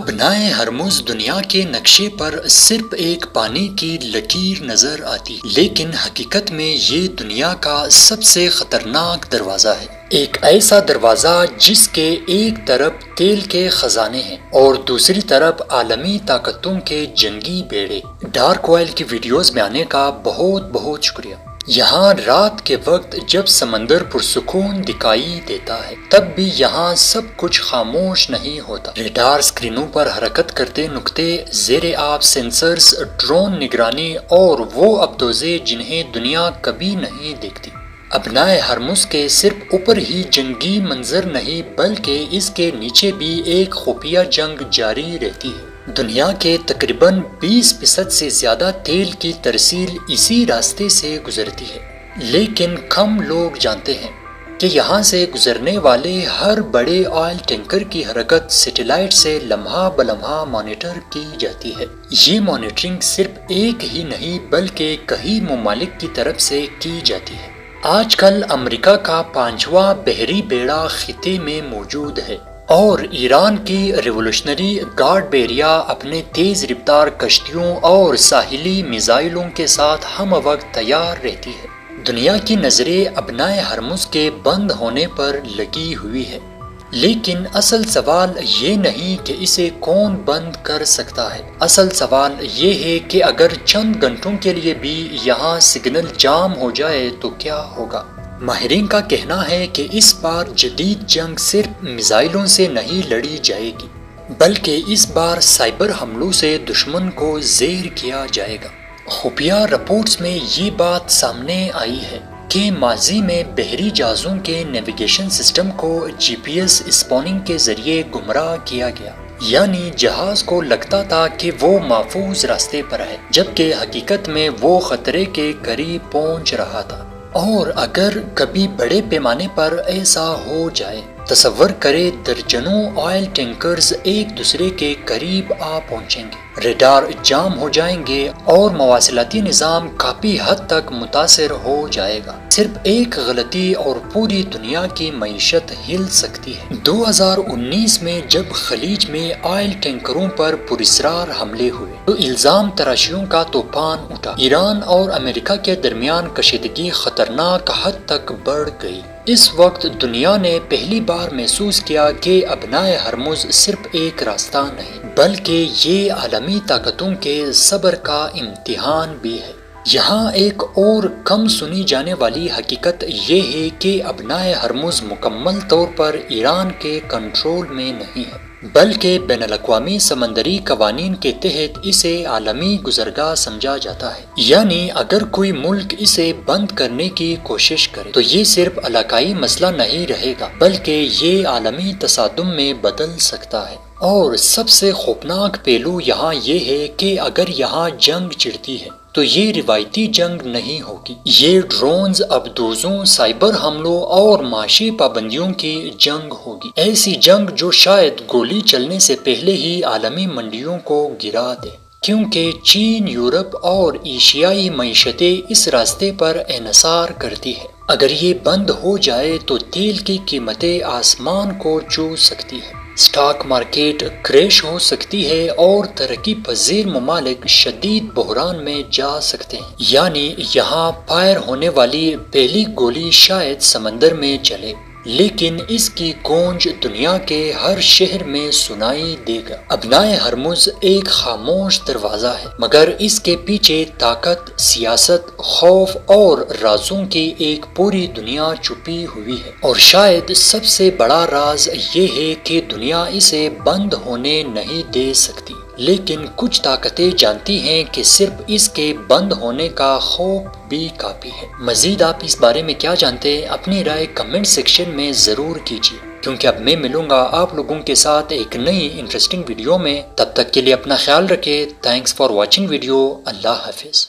ابنائے Hormuz دنیا کے نقشے پر صرف ایک پانی کی لکیر نظر آتی، لیکن حقیقت میں یہ دنیا کا سب سے خطرناک دروازہ ہے۔ ایک ایسا دروازہ جس کے ایک طرف تیل کے خزانے ہیں اور دوسری طرف عالمی طاقتوں کے جنگی بیڑے۔ ڈارک آئل کی ویڈیوز میں آنے کا بہت بہت شکریہ۔ یہاں رات کے وقت جب سمندر پرسکون دکھائی دیتا ہے، تب بھی یہاں سب کچھ خاموش نہیں ہوتا۔ ریڈار اسکرینوں پر حرکت کرتے نقطے، زیر آب سینسرز، ڈرون نگرانی اور وہ ابدوزیں جنہیں دنیا کبھی نہیں دیکھتی۔ ابنائے ہرمز کے صرف اوپر ہی جنگی منظر نہیں بلکہ اس کے نیچے بھی ایک خفیہ جنگ جاری رہتی ہے۔ دنیا کے تقریباً 20% سے زیادہ تیل کی ترسیل اسی راستے سے گزرتی ہے، لیکن کم لوگ جانتے ہیں کہ یہاں سے گزرنے والے ہر بڑے آئل ٹینکر کی حرکت سیٹلائٹ سے لمحہ بلمحہ مانیٹر کی جاتی ہے۔ یہ مانیٹرنگ صرف ایک ہی نہیں بلکہ کئی ممالک کی طرف سے کی جاتی ہے۔ آج کل امریکہ کا 5واں بحری بیڑا خطے میں موجود ہے اور ایران کی ریولوشنری گارڈ بحریہ اپنے تیز رفتار کشتیوں اور ساحلی میزائلوں کے ساتھ ہم وقت تیار رہتی ہے۔ دنیا کی نظریں ابنائے ہرمز کے بند ہونے پر لگی ہوئی ہے، لیکن اصل سوال یہ نہیں کہ اسے کون بند کر سکتا ہے۔ اصل سوال یہ ہے کہ اگر چند گھنٹوں کے لیے بھی یہاں سگنل جام ہو جائے تو کیا ہوگا؟ ماہرین کا کہنا ہے کہ اس بار جدید جنگ صرف میزائلوں سے نہیں لڑی جائے گی، بلکہ اس بار سائبر حملوں سے دشمن کو زیر کیا جائے گا۔ خفیہ رپورٹس میں یہ بات سامنے آئی ہے کہ ماضی میں بحری جہازوں کے نیویگیشن سسٹم کو GPS اسپوننگ کے ذریعے گمراہ کیا گیا، یعنی جہاز کو لگتا تھا کہ وہ محفوظ راستے پر ہے، جبکہ حقیقت میں وہ خطرے کے قریب پہنچ رہا تھا۔ اور اگر کبھی بڑے پیمانے پر ایسا ہو جائے، تصور کریں درجنوں آئل ٹینکرز ایک دوسرے کے قریب آ پہنچیں گے، ریڈار جام ہو جائیں گے اور مواصلاتی نظام کافی حد تک متاثر ہو جائے گا۔ صرف ایک غلطی اور پوری دنیا کی معیشت ہل سکتی ہے۔ 2019 میں جب خلیج میں آئل ٹینکروں پر پراسرار حملے ہوئے تو الزام تراشیوں کا طوفان اٹھا۔ ایران اور امریکہ کے درمیان کشیدگی خطرناک حد تک بڑھ گئی۔ اس وقت دنیا نے پہلی بار محسوس کیا کہ ابنائے ہرمز صرف ایک راستہ نہیں بلکہ یہ عالمی طاقتوں کے صبر کا امتحان بھی ہے۔ یہاں ایک اور کم سنی جانے والی حقیقت یہ ہے کہ ابنائے ہرمز مکمل طور پر ایران کے کنٹرول میں نہیں ہے، بلکہ بین الاقوامی سمندری قوانین کے تحت اسے عالمی گزرگاہ سمجھا جاتا ہے۔ یعنی اگر کوئی ملک اسے بند کرنے کی کوشش کرے تو یہ صرف علاقائی مسئلہ نہیں رہے گا بلکہ یہ عالمی تصادم میں بدل سکتا ہے۔ اور سب سے خوفناک پہلو یہاں یہ ہے کہ اگر یہاں جنگ چھڑتی ہے تو یہ روایتی جنگ نہیں ہوگی، یہ ڈرونز، ابدوزوں، سائبر حملوں اور معاشی پابندیوں کی جنگ ہوگی۔ ایسی جنگ جو شاید گولی چلنے سے پہلے ہی عالمی منڈیوں کو گرا دے، کیونکہ چین، یورپ اور ایشیائی معیشتیں اس راستے پر انحصار کرتی ہے۔ اگر یہ بند ہو جائے تو تیل کی قیمتیں آسمان کو چھو سکتی ہیں، اسٹاک مارکیٹ کریش ہو سکتی ہے اور ترقی پذیر ممالک شدید بحران میں جا سکتے ہیں۔ یعنی یہاں فائر ہونے والی پہلی گولی شاید سمندر میں چلے، لیکن اس کی گونج دنیا کے ہر شہر میں سنائی دے گا۔ ابنائے ہرمز ایک خاموش دروازہ ہے، مگر اس کے پیچھے طاقت، سیاست، خوف اور رازوں کی ایک پوری دنیا چھپی ہوئی ہے۔ اور شاید سب سے بڑا راز یہ ہے کہ دنیا اسے بند ہونے نہیں دے سکتی، لیکن کچھ طاقتیں جانتی ہیں کہ صرف اس کے بند ہونے کا خوف بھی کافی ہے۔ مزید آپ اس بارے میں کیا جانتے ہیں؟ اپنی رائے کمنٹ سیکشن میں ضرور کیجیے، کیونکہ اب میں ملوں گا آپ لوگوں کے ساتھ ایک نئی انٹرسٹنگ ویڈیو میں۔ تب تک کے لیے اپنا خیال رکھیں۔ Thanks for watching video. اللہ حافظ۔